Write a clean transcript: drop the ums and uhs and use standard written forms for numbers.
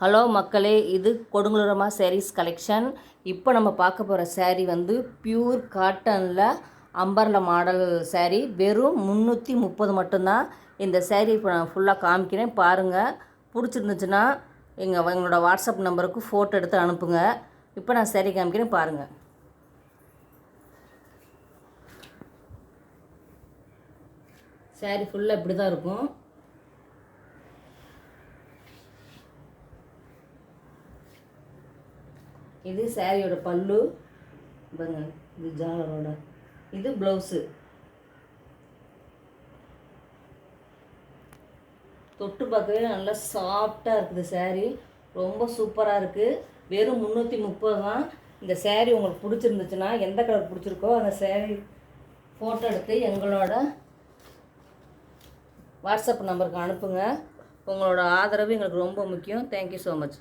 Hello மக்களே, இது கொடுங்குளூரம்மா saris collection. இப்போ நம்ம பார்க்க போகிற சாரீ வந்து பியூர் காட்டனில் அம்பர்ல மாடல் சாரீ. வெறும் 330 மட்டும்தான். இந்த சாரீ இப்போ நான் ஃபுல்லாக காமிக்கிறேன் பாருங்கள். பிடிச்சிருந்துச்சுன்னா எங்களோட வாட்ஸ்அப் நம்பருக்கு ஃபோட்டோ எடுத்து அனுப்புங்க. இப்போ நான் சாரீ காமிக்கிறேன் பாருங்கள். சாரீ ஃபுல்லாக இப்படி தான் இருக்கும். இது சாரியோட பல்லு பாருங்க, இது ஜாலரோட, இது ப்ளவுஸு. தொட்டு பார்க்கவே நல்லா சாஃப்டாக இருக்குது சாரீ. ரொம்ப சூப்பராக இருக்குது. வெறும் 330 தான். இந்த சாரீ உங்களுக்கு பிடிச்சிருந்துச்சுன்னா, எந்த கலர் பிடிச்சிருக்கோ அந்த சாரீ ஃபோட்டோ எடுத்து எங்களோட வாட்ஸ்அப் நம்பருக்கு அனுப்புங்க. உங்களோட ஆதரவு எங்களுக்கு ரொம்ப முக்கியம். Thank you so much.